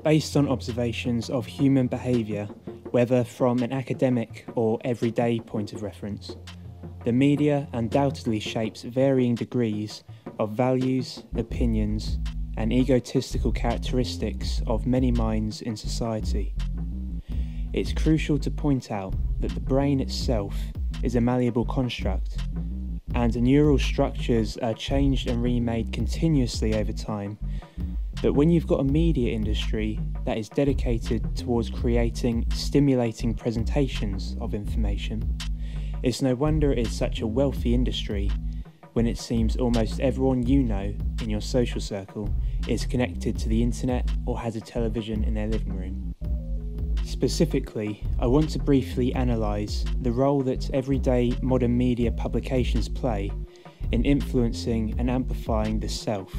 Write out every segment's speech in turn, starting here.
based on observations of human behaviour, whether from an academic or everyday point of reference. The media undoubtedly shapes varying degrees of values, opinions, and egotistical characteristics of many minds in society. It's crucial to point out that the brain itself is a malleable construct, and neural structures are changed and remade continuously over time. But when you've got a media industry that is dedicated towards creating stimulating presentations of information, it's no wonder it is such a wealthy industry when it seems almost everyone you know in your social circle is connected to the internet or has a television in their living room. Specifically, I want to briefly analyse the role that everyday modern media publications play in influencing and amplifying the self.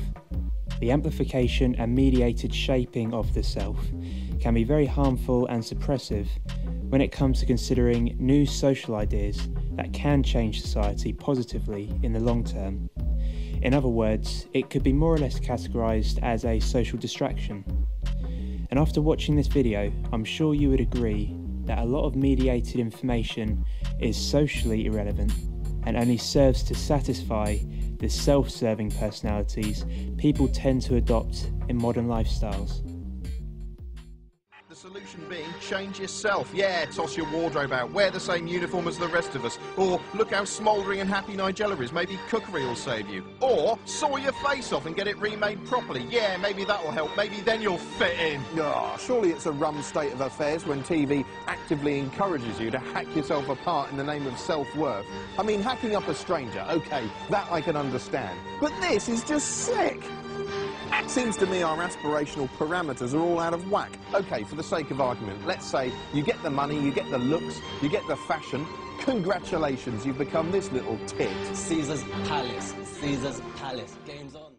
The amplification and mediated shaping of the self can be very harmful and suppressive when it comes to considering new social ideas that can change society positively in the long term. In other words, it could be more or less categorised as a social distraction. And after watching this video, I'm sure you would agree that a lot of mediated information is socially irrelevant and only serves to satisfy the self-serving personalities people tend to adopt in modern lifestyles. The solution being change yourself. Yeah, toss your wardrobe out, wear the same uniform as the rest of us, or look how smouldering and happy Nigella is, maybe cookery will save you. Or saw your face off and get it remade properly. Yeah, maybe that'll help, maybe then you'll fit in. Surely it's a rum state of affairs when TV actively encourages you to hack yourself apart in the name of self-worth. I mean, hacking up a stranger, okay, that I can understand. But this is just sick. Seems to me our aspirational parameters are all out of whack. OK, for the sake of argument, let's say you get the money, you get the looks, you get the fashion. Congratulations, you've become this little tit. Caesar's palace, Caesar's palace. Game's on.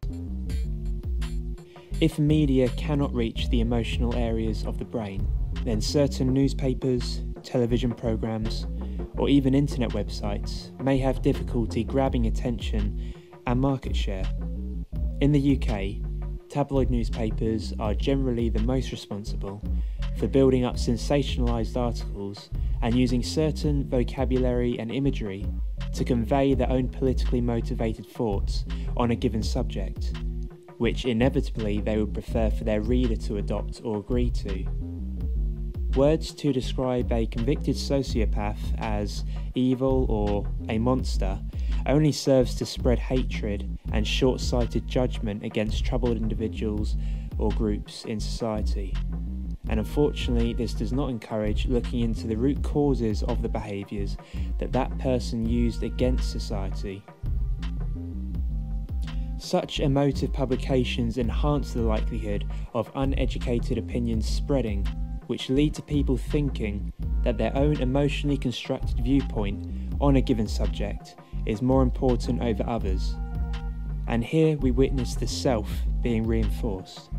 If media cannot reach the emotional areas of the brain, then certain newspapers, television programmes, or even internet websites may have difficulty grabbing attention and market share. In the UK, tabloid newspapers are generally the most responsible for building up sensationalised articles and using certain vocabulary and imagery to convey their own politically motivated thoughts on a given subject, which inevitably they would prefer for their reader to adopt or agree to. Words to describe a convicted sociopath as evil or a monster only serves to spread hatred and short-sighted judgment against troubled individuals or groups in society. And unfortunately, this does not encourage looking into the root causes of the behaviours that person used against society. Such emotive publications enhance the likelihood of uneducated opinions spreading, which lead to people thinking that their own emotionally constructed viewpoint on a given subject is more important over others. And here we witness the self being reinforced.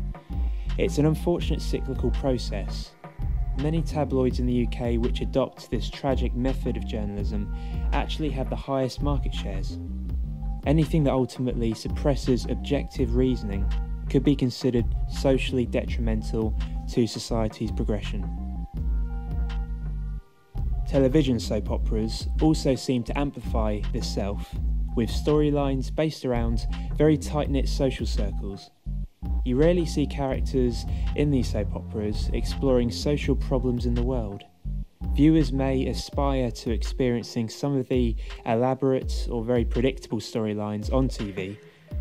It's an unfortunate cyclical process. Many tabloids in the UK which adopt this tragic method of journalism actually have the highest market shares. Anything that ultimately suppresses objective reasoning could be considered socially detrimental to society's progression. Television soap operas also seem to amplify the self, with storylines based around very tight-knit social circles. You rarely see characters in these soap operas exploring social problems in the world. Viewers may aspire to experiencing some of the elaborate or very predictable storylines on TV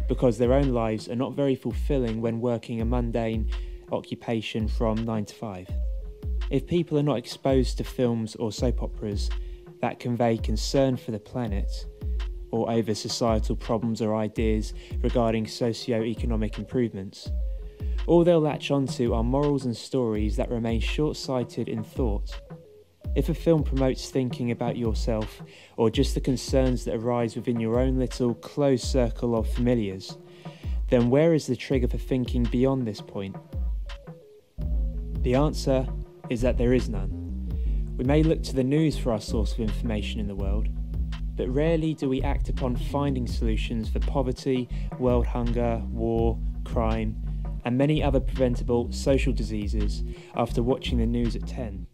because their own lives are not very fulfilling when working a mundane occupation from 9 to 5. If people are not exposed to films or soap operas that convey concern for the planet or over societal problems or ideas regarding socio-economic improvements, all they'll latch onto are morals and stories that remain short-sighted in thought. If a film promotes thinking about yourself or just the concerns that arise within your own little closed circle of familiars, then where is the trigger for thinking beyond this point? The answer is that there is none. We may look to the news for our source of information in the world, but rarely do we act upon finding solutions for poverty, world hunger, war, crime, and many other preventable social diseases after watching the news at 10.